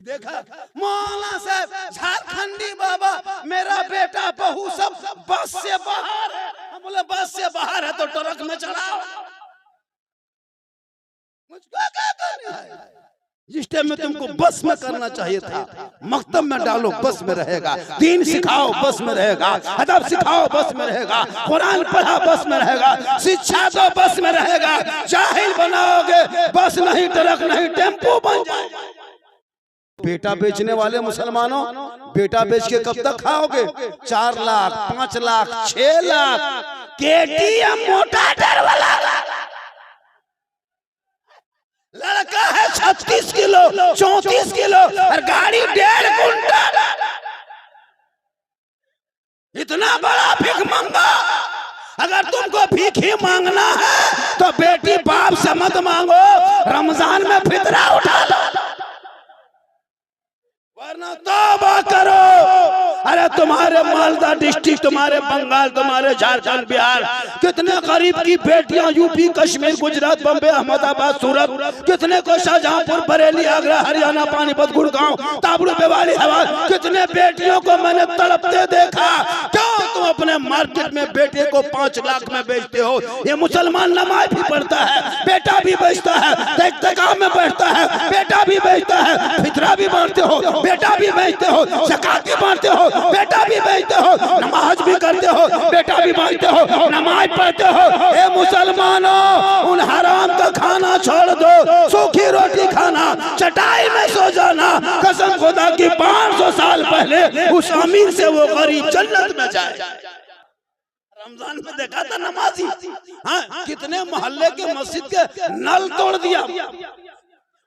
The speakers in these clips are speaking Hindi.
देखा मौलाना साहब झारखंडी बाबा मेरा बेटा बहू सब बस से बाहर है। हम बोले बस से बाहर है तो ट्रक में चढ़ाओ। मुझको क्या करना है? जिस टाइम में तुमको बस में करना चाहिए था, मकतब में डालो बस में रहेगा, दीन सिखाओ बस में रहेगा, अदब सिखाओ बस में रहेगा, कुरान पढ़ा बस में रहेगा, शिक्षा दो बस में रहेगा। जाहिल बनाओगे बस नहीं, ट्रक नहीं, टेम्पो बन जाएगा। बेटा बेचने वाले मुसलमानों, बेटा बेच के कब तक खाओगे? 4 लाख 5 लाख 6 लाख केटीएम मोटा डर वाला लड़का है 36 किलो 34 किलो और गाड़ी 1.5 कुंटल। इतना बड़ा भीख मांगा। अगर तुमको भीख ही मांगना है तो बेटी बाप से मत मांगो, रमजान में फितरा उठा लो, वरना तौबा करो। अरे तुम्हारे मालदा डिस्ट्रिक्ट, तुम्हारे बंगाल, तुम्हारे झारखंड, बिहार, कितने गरीब की बेटियां यूपी, कश्मीर, गुजरात, बम्बे, अहमदाबाद, सूरत, कितने को शाहजहांपुर, बरेली, आगरा, हरियाणा, पानीपत, गुड़गांव, ताबड़ू, बेवाली, हवा, कितने बेटियों को मैंने तड़पते देखा। क्यों तुम अपने मार्केट में बेटे को 5 लाख में बेचते हो? ये मुसलमान नमाज भी पढ़ता है, बेटा भी बेचता है, तकाम में बैठता है, बेटा भी बेचता है, फितरा भी बांटते हो, बेटा भी बेचते हो, ज़कात भी बांटते हो, बेटा भी बेचते हो, नमाज भी करते हो, बेटा भी बांटते हो, नमाज पढ़ते हो। ए मुसलमानों, उन हराम का खाना छोड़ दो, सूखी रोटी खाना, चटाई में सो जाना। कसम खुदा की 500 साल पहले उस अमीर से वो गरीब जन्नत में जाए। रमजान में देखा था नमाजी, हाँ, कितने मोहल्ले के मस्जिद के नल तोड़ दिया,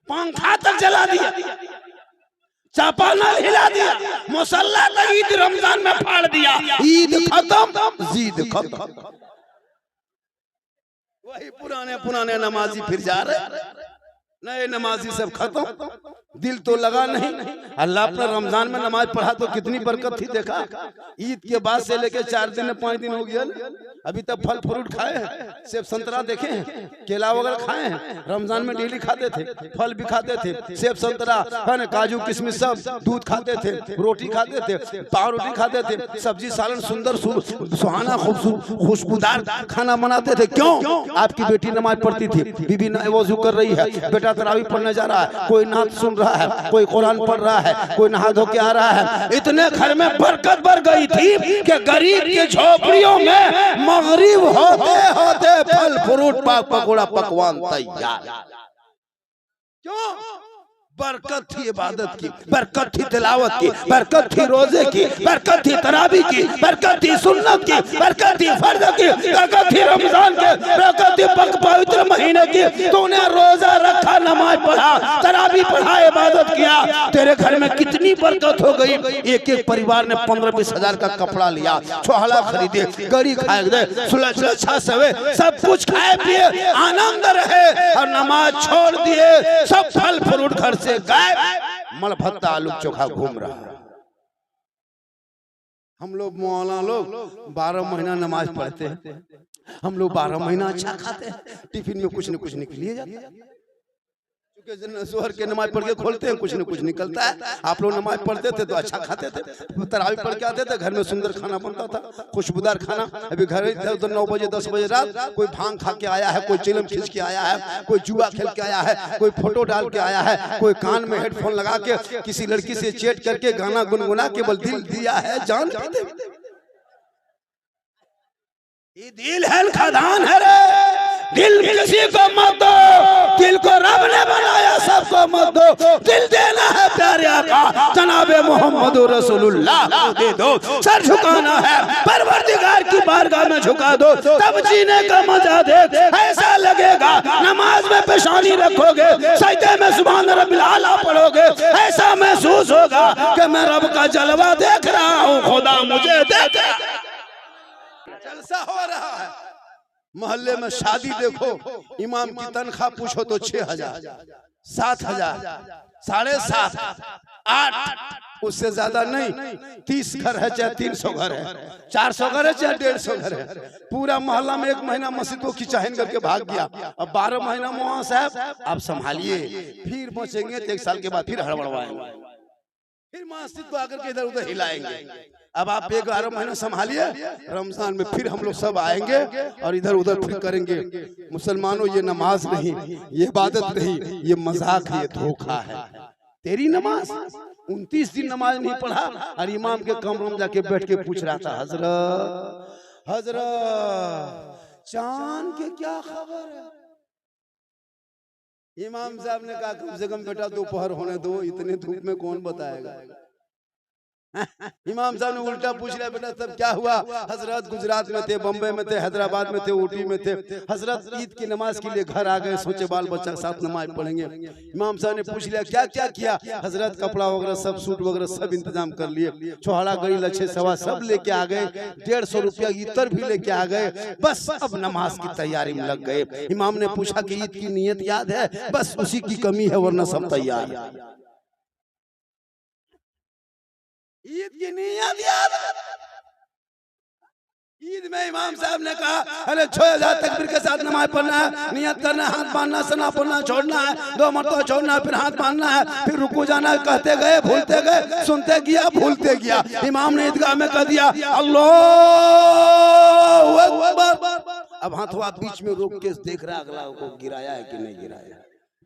पंखा तक जला दिया, चापानल हिला दिया, मुसल्ला तक ईद रमजान में फाड़ दिया। ईद खत्म, जीद खत्म। वही पुराने नमाजी फिर जा रहे, नए नमाजी सब खत्म। दिल तो लगा नहीं। अल्लाह अपना रमजान में नमाज पढ़ा तो कितनी बरकत थी। देखा ईद के बाद से लेके 4 दिन 5 दिन हो गया, अभी तक फल फ्रूट खाए हैं, सेब संतरा देखे हैं, केला वगैरह खाए हैं। रमजान में डेली खाते थे, फल भी खाते थे, सेब संतरा है ना, काजू किशमिश सब, दूध खाते थे, रोटी खाते थे, पाव रोटी खाते थे, सब्जी सालन सुंदर सुहाना खुशबूदार खाना बनाते थे। क्यों? आपकी बेटी नमाज पढ़ती थी, बीबी वजू कर रही है, बेटा तरावी पढ़ने जा रहा है, कोई नात सुन रहा है, कोई कुरान पढ़ रहा है, कोई नहा धो के आ रहा है। इतने घर में बरकत बढ़ गई थी कि गरीब के झोपड़ियों में मगरिब होते होते फल फ्रूट पाक पकौड़ा पकवान तैयार। क्यों? बरकत थी इबादत की, बरकत थी तिलावत की, बरकत थी रोजे की, बरकत थी तरावी की, बरकत थी सुन्नत की, बरकत थी फर्ज की, बरकत थी रमजान के, बरकत थी पवित्र महीने की। तूने रोजा रखा, नमाज पढ़ा, तरावी पढ़ा, इबादत किया, तेरे घर में कितनी बरकत हो गई। एक एक परिवार ने 15-20 हजार का कपड़ा लिया, छोहला खरीदे, गड़ी खाए दे, सुलझा सवे, सब कुछ खाए पिए, आनंद रहे, और नमाज छोड़ दिए, सब फल फ्रूट घर से गायब, मल भत्ता आलू चोखा घूम रहा है। हम लोग मौलाना लोग 12 महीना नमाज पढ़ते हैं, हम लोग 12 महीना अच्छा खाते हैं, टिफिन में कुछ न कुछ निकलिए जाता है। जोहर के नमाज पढ़ के खोलते हैं, कुछ न कुछ निकलता है। आप लोग नमाज पढ़ते थे तो अच्छा खाते थे, तरावी पढ़ के आते थे, घर में सुंदर खाना बनता था, खुशबूदार खाना। अभी घर तो 9 बजे 10 बजे रात कोई भांग खा के आया है, कोई चिलम खींच के आया है, कोई जुआ खेल के आया है, कोई फोटो डाल के आया है, कोई कान में हेडफोन लगा के किसी लड़की से चैट करके गाना गुनगुना के बल दिल दिया है जान। ये दिल है खदान है रे, दिल किसी को मत दो, दिल को रब ने बनाया, सबको मत दो। दिल देना है प्यारे आका जनाबे मोहम्मद रसूलुल्लाह को दे दो। सर झुकाना है परवरदिगार की बारगाह में झुका दो, तब जीने का मजा देख। ऐसा लगेगा नमाज में पेशानी रखोगे, सजदे में सुभान रब्बिल आला पढ़ोगे, ऐसा महसूस होगा कि मैं रब का जलवा देख रहा हूँ, खुदा मुझे देख रहा है। जलसा हो रहा है। मोहल्ले में शादी देखो, इमाम की तनख्वाह पूछो तो 6,000, 7,000, 7,500, 8, उससे ज्यादा नहीं। 30 घर है चाहे 300 घर है, 400 घर है चाहे 150 घर है, पूरा मोहल्ला में 1 महीना मस्जिद को खिंचाहिन करके भाग गया। अब 12 महीना मोहन साहब आप संभालिए, फिर बचेंगे तो 1 साल के बाद फिर हड़बड़वाएंगे, फिर मस्जिद को आकर के इधर उधर हिलाएंगे। अब आप 11 महीना संभालिए, रमजान में फिर हम लोग सब आएंगे और इधर उधर फिर करेंगे। मुसलमानों ये नमाज नहीं, ये इबादत नहीं, ये मजाक है, ये धोखा है। तेरी नमाज 29 दिन नमाज नहीं पढ़ा और इमाम के कमरे में जाके बैठ के पूछ रहा था, हजरत हजरत चांद के क्या खबर है? इमाम साहब ने कहा कम से कम बेटा दोपहर होने दो, इतने धूप में कौन बताएगा। इमाम साहब ने उल्टा पूछ लिया, बेटा तब क्या हुआ? हजरत गुजरात में थे, बम्बई में थे, हैदराबाद में थे, ऊटी में थे। हजरत ईद की नमाज के लिए घर आ गए, सोचे बाल बच्चा के साथ नमाज पढ़ेंगे। इमाम साहब ने पूछ लिया क्या क्या किया? हजरत कपड़ा वगैरह सब, सूट वगैरह सब इंतजाम कर लिए, छोहाड़ा गड़ी लच्छे सवा सब लेके आ गए, 150 रुपया इतर भी लेके आ गए, बस अब नमाज की तैयारी में लग गए। इमाम ने पूछा कि ईद की नियत याद है? बस उसी की कमी है, वरना सब तैयार है। ईद की नियत याद? ईद में इमाम साहब ने कहा अरे 6000 तकबीर के साथ नमाज पढ़ना है, नियत करना है, हाथ बांधना, सना पढ़ना, छोड़ना है, 2 मरतबा छोड़ना है, फिर हाथ बांधना है, फिर रुकू जाना है। कहते गए, भूलते गए, सुनते गया, भूलते गया। इमाम ने ईदगाह में कह दिया अल्लाह अकबर। अब हाथों बीच में रोक के देख रहा अगला को गिराया है कि नहीं गिराया,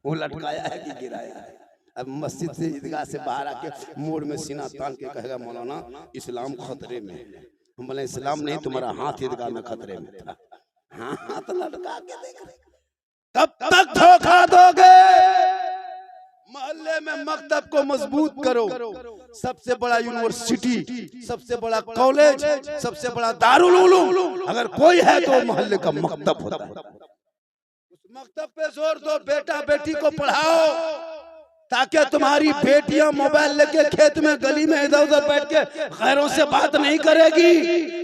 वो लटकाया है कि गिराया है। अब मस्जिद से ईदगाह से बाहर आके मोड़ में सीना तान के कहेगा मौलाना इस्लाम खतरे में। हम बोले इस्लाम नहीं, तुम्हारा हाथ ईदगाह में खतरे में था। हाँ हाथ लटका के देख रहे, कब तक धोखा दोगे? मोहल्ले में मकतब को मजबूत करो। सबसे बड़ा यूनिवर्सिटी, सबसे बड़ा कॉलेज, सबसे बड़ा दारुल उलूम अगर कोई है तो मोहल्ले का मकतब होता है। उस मकतब पे जोर दो, बेटा बेटी को पढ़ाओ, ताकि तुम्हारी बेटियां मोबाइल लेके खेत में गली में इधर उधर बैठ के गैरों से बात नहीं करेगी,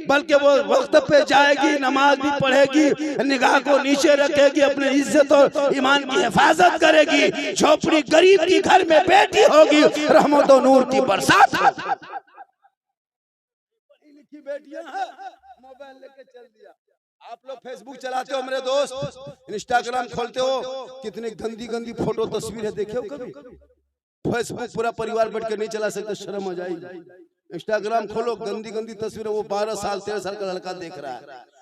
बल्कि वो वक्त पे जाएगी, नमाज भी पढ़ेगी, निगाह को नीचे रखेगी, अपनी इज्जत और ईमान की हिफाजत करेगी। झोपड़ी गरीब की घर में बेटी होगी, रहमत और नूर की बरसात होगी। बेटियां हैं, मोबाइल लेके चल दिया। आप लोग फेसबुक चलाते हो मेरे दोस्त, इंस्टाग्राम खोलते हो, कितनी गंदी गंदी फोटो तस्वीर है, देखे हो कभी? फेसबुक पूरा परिवार बैठ के नहीं चला सकते, शर्म आ जाएगी। इंस्टाग्राम खोलो, गंदी गंदी तस्वीर, वो 12 साल 13 साल का लड़का देख रहा है,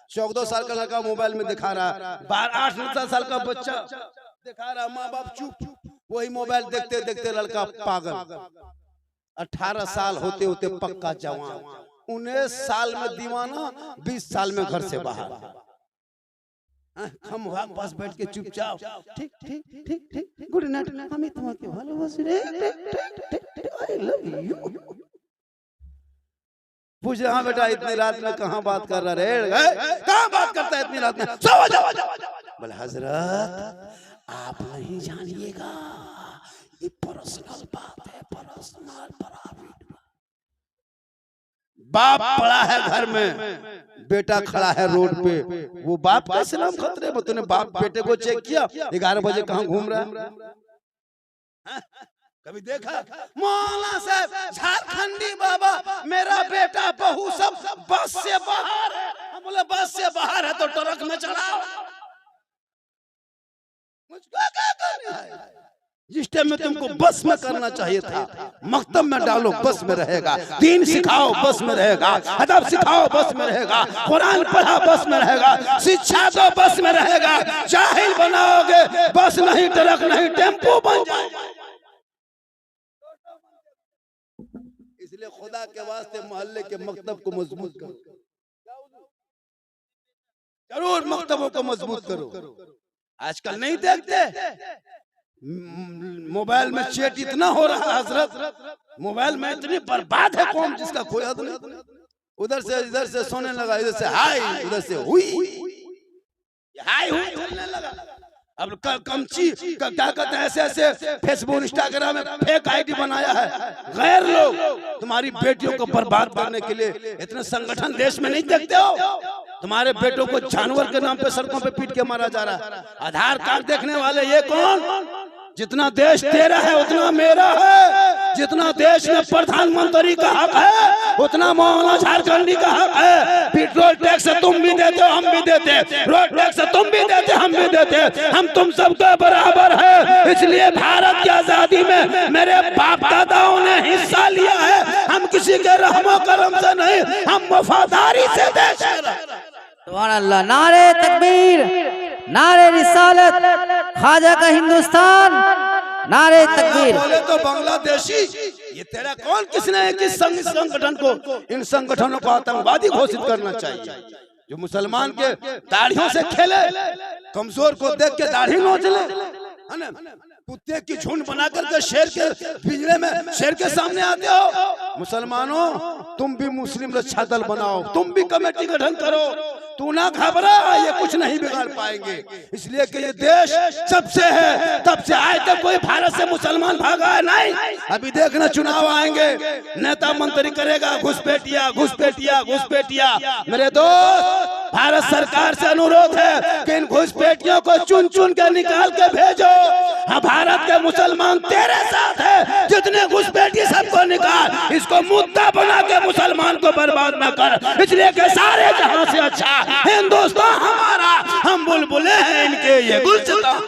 14 साल का लड़का मोबाइल में दिखा रहा है, 8-9 साल का बच्चा दिखा रहा, माँ बाप चुप, वही मोबाइल देखते देखते लड़का पागल, 18 साल होते होते पक्का जवान, 19 साल में दीवाना, 20 साल में घर से बाहर। हम बस बैठ के चुपचाप ठीक ठीक ठीक ठीक गुड नाइट, আমি তোমাকে ভালোবাসি রে, आई लव यू। पूछ रहा बेटा इतनी रात में कहाँ बात कर रहा रे, कहाँ बात करता है इतनी रात में, सो जा। बोले हजरत आप नहीं जानिएगा, ये पर्सनल बात है, पर्सनल प्राइवेट। बाप पड़ा है घर में, बेटा खड़ा है रोड पे, वो बाप का इस्लाम खतरे में। तूने बाप बेटे को चेक किया 11 बजे कहाँ घूम रहा है? कभी देखा? मौलाना साहब झारखंडी बाबा, मेरा बेटा बहू सब बस से बाहर है। हम बोले बस से बाहर है तो ट्रक में चढ़ाओ, मुझको क्या करना है? जिस टाइम में तुमको बस में करना चाहिए था, मकतब में डालो बस में रहेगा, दीन सिखाओ बस में रहेगा, अदब सिखाओ बस में रहेगा, कुरान पढ़ा बस में रहेगा, शिक्षा दो बस में रहेगा। जाहिल बनाओगे बस नहीं, ट्रक नहीं, टेम्पो बन जाएगा। इसलिए खुदा के वास्ते मोहल्ले के मकतब को मजबूत करो, जरूर मकतबों को मजबूत करो। आजकल नहीं देखते मोबाइल में चैट इतना हो रहा है हजरत, मोबाइल में इतनी बर्बाद है कौम जिसका कोई हद नहीं। उधर से इधर से सोने लगा, इधर से हाय, उधर से हुई हाय हुई चलने लगा। अब कमची क्या कहते हैं, ऐसे ऐसे फेसबुक इंस्टाग्राम में फेक आईडी बनाया है। गैर लोग तुम्हारी बेटियों को बर्बाद करने के लिए इतने संगठन देश में नहीं देखते हो? तुम्हारे बेटों को जानवर के नाम पे सड़कों पे पीट के मारा जा रहा है। आधार कार्ड देखने वाले ये कौन? जितना देश तेरा है उतना मेरा है, जितना देश में प्रधानमंत्री का हक है उतना मौलाना झारखंडी का हक है। पेट्रोल टैक्स तुम भी देते हो, हम भी देते, रोड टैक्स तुम भी देते, हम भी देते, हम तुम सबके बराबर है। इसलिए भारत की आजादी में मेरे बाप दादाओं ने हिस्सा लिया है। हम किसी के रहमो करम से नहीं, हम वफादारी से देश है। सुभान अल्लाह। नारे तकबीर, नारे रिसालत, ख्वाजा का हिंदुस्तान, नारे तकबीर। बोले तो बांग्लादेशी, ये तेरा कौन, किसने किस संगठन को, इन संगठनों को आतंकवादी घोषित करना चाहिए? जो मुसलमान के दाढ़ियों से खेले, कमजोर को देख के दाढ़ी नोच ले, है ना? कुत्ते की झुंड बना करके शेर के पिंजरे में शेर के सामने आते हो। मुसलमानों, तुम भी मुस्लिम रक्षा दल बनाओ, तुम भी कमेटी गठन करो। तू ना घबरा, ये कुछ नहीं बिगाड़ पाएंगे। इसलिए कि ये देश जब से है तब से आज तक कोई भारत से मुसलमान भागा है नहीं। अभी देखना चुनाव आएंगे, नेता मंत्री करेगा घुसपैठिया घुसपैठिया घुसपैठिया। मेरे दोस्त, भारत सरकार से अनुरोध है कि इन घुसपैठियों को चुन चुन के निकाल के भेजो। हाँ, भारत के मुसलमान तेरे साथ है, जितने घुसपैठी सबको निकाल, इसको मुद्दा बना के मुसलमान को बर्बाद न कर। इसलिए कि सारे जहां से अच्छा हिंदुस्तान हमारा, हम बुलबुले हैं इनके ये गुलसितान।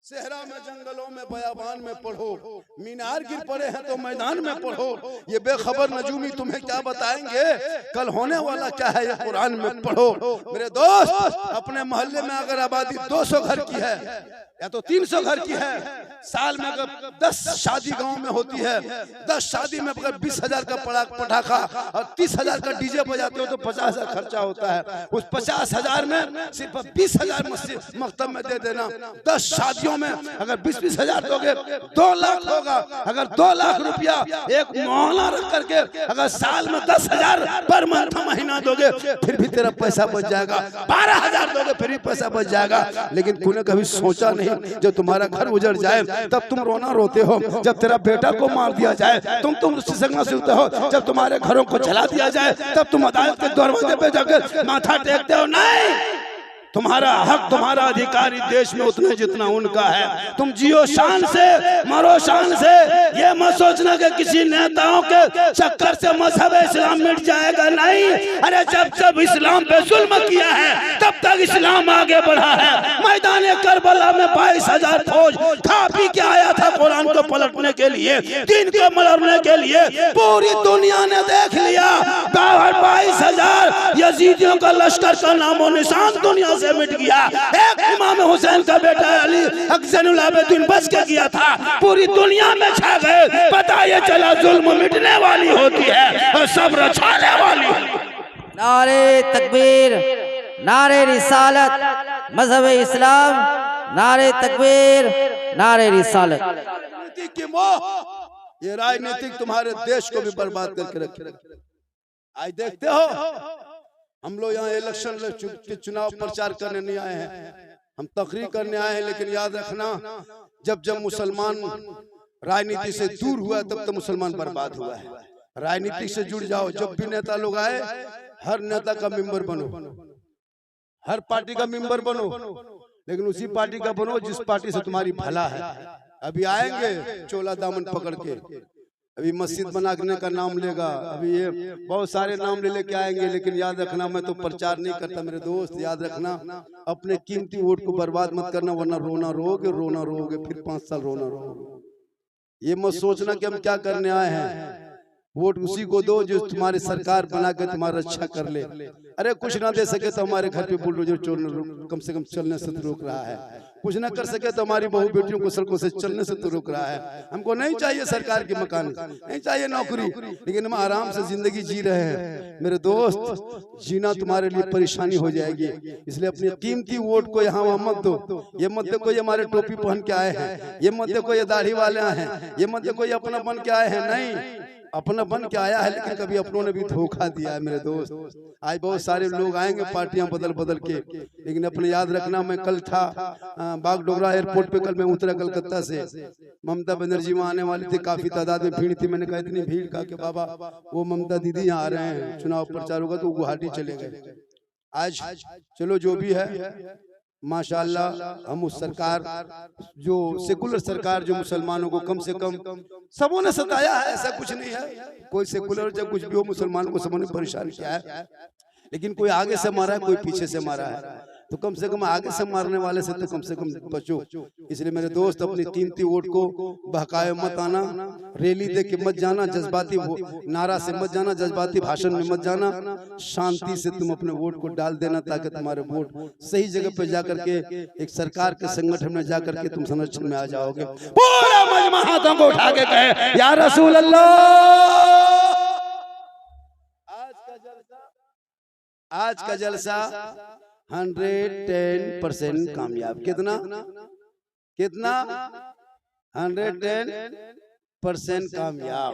सहरा में, जंगलों में, बयाबान में पढ़ो, मीनार गिर पड़े हैं तो मैदान में पढ़ो। ये बेखबर नजूमी तुम्हें क्या बताएंगे, कल होने वाला क्या है ये कुरान में पढ़ो। मेरे दोस्त, अपने मोहल्ले में अगर आबादी 200 घर की है या तो 300 घर की है, साल में अगर 10 शादी गांव में होती है, 10 शादी में अगर 20,000 का पटाखा और 30,000 का डीजे बजाते हो तो 50,000 खर्चा होता है। उस 50,000 में सिर्फ 20,000 मस्जिद मकतब में दे देना। 10 शादियों में अगर 20,000 दोगे 2 लाख होगा। अगर 2 लाख रुपया एक मोहल्ला रख करके अगर साल में 10,000 पर महीना दोगे फिर भी तेरा पैसा बच जाएगा। 12,000 दोगे फिर भी पैसा बच जाएगा। लेकिन तूने कभी सोचा नहीं, जब तुम्हारा घर उजड़ जाए तब तुम रोना रोते हो, जब तेरा बेटा को मार दिया जाए तुम उससे संगना सुनते हो, जब तुम्हारे घरों को जला दिया जाए तब तुम अदालत के दरवाजे पे जाकर माथा टेकते हो। नहीं, तुम्हारा हक, तुम्हारा अधिकारी देश में उतने जितना उनका है। तुम जियो शान से, मरो शान से। ये मत सोचना कि किसी नेताओं के चक्कर से मजहब इस्लाम मिट जाएगा। नहीं, अरे जब इस्लाम पे जुल्म किया है तब तक इस्लाम आगे बढ़ा है। मैदान करबला में 22,000 फौज खा पी के आया था कुरान को पलटने के लिए, दीन को मरने के लिए। पूरी दुनिया ने देख लिया, 22,000 यजीदियों का लश्कर का नामो निशान दुनिया मिट गया। एक इमाम हुसैन का बेटा अली ज़ैनुल आबिदीन बच के गया था, पूरी दुनिया में छा गए। पता ये चला जुल्म मिटने वाली होती है और सब्र छाने वाली। नारे तकबीर, नारे रिसालत, मजहब इस्लाम, नारे तकबीर, नारे रिसालत। राजनीति की मोह, ये राजनीतिक तुम्हारे देश को भी बर्बाद करके रखे। आज देखते हो, हम लोग यहाँ इलेक्शन के चुनाव प्रचार करने नहीं आए हैं, हम तकरीर करने आए हैं। लेकिन याद रखना, जब मुसलमान राजनीति से दूर हुआ तब तो मुसलमान बर्बाद हुआ है। राजनीति से जुड़ जाओ। जब भी नेता लोग आए, हर नेता का मेंबर बनो, हर पार्टी का मेंबर बनो, लेकिन उसी पार्टी का बनो जिस पार्टी से तुम्हारी भला है। अभी आएंगे चोला दामन पकड़ के, अभी मस्जिद बनाने का नाम लेगा, अभी ये बहुत सारे नाम ले लेके आएंगे। लेकिन याद रखना, मैं तो प्रचार नहीं करता मेरे दोस्त, याद रखना, अपने कीमती वोट को बर्बाद मत करना, वरना रोना रोगे फिर 5 साल रोना रोगे। ये मत सोचना कि हम क्या करने आए हैं। वोट उसी को दो जो तुम्हारी सरकार बना के तुम्हारा अच्छा कर ले। अरे कुछ ना दे सके तो हमारे घर पे बुलडोजर कम से कम चलने से तो रोक रहा है, कुछ ना कर सके तो हमारी बहू बेटियों को सड़कों से चलने से तो रोक रहा है। हमको नहीं चाहिए सरकार की मकान, नहीं चाहिए नौकरी, लेकिन हम आराम से जिंदगी जी रहे हैं। मेरे दोस्त, जीना तुम्हारे लिए परेशानी हो जाएगी, इसलिए अपनी कीमती वोट को यहाँ वहाँ मत दो। ये मत देखो ये हमारे टोपी पहन के आए हैं, ये मत देखो ये दाढ़ी वाले हैं, ये मत देखो ये अपना बन के आए हैं। नहीं, अपना बन के आया है, लेकिन कभी अपनों ने भी धोखा दिया है। मेरे दोस्त, आज बहुत सारे लोग आएंगे पार्टियां बदल बदल के, लेकिन अपने याद रखना, मैं कल था बागडोगरा एयरपोर्ट पे, कल मैं उतरा कलकत्ता से, ममता बनर्जी वहाँ आने वाली थी, काफी तादाद में भीड़ थी। मैंने कहा इतनी भीड़ का कि बाबा वो ममता दीदी यहाँ आ रहे हैं, चुनाव प्रचार होगा तो गुवाहाटी चले गए। आज चलो जो भी है, माशाल्लाह हम उस सरकार जो सेकुलर सरकार जो मुसलमानों को कम से कम सबों ने सताया है, ऐसा कुछ नहीं है। कोई सेकुलर जब कुछ भी हो, मुसलमानों को सबों ने परेशान किया है, लेकिन कोई आगे से मारा है, कोई पीछे से मारा है। तो कम से कम आगे से मारने वाले से तो कम से कम बचो। इसलिए मेरे दोस्त अपनी कीमती वोट को बहकाए मत आना, रैली दे के मत जाना, जज्बाती नारा से मत जाना, जज्बाती भाषण में मत जाना। शांति से तुम अपने वोट को डाल देना, ताकि तुम्हारे वोट सही जगह पे जाकर के एक सरकार के संगठन में जाकर के तुम संरक्षण में आ जाओगे। पूरा मजमा हाथों को उठा के कहे या रसूल अल्लाह। आज का जलसा 110% कामयाब। कितना कितना 110% कामयाब।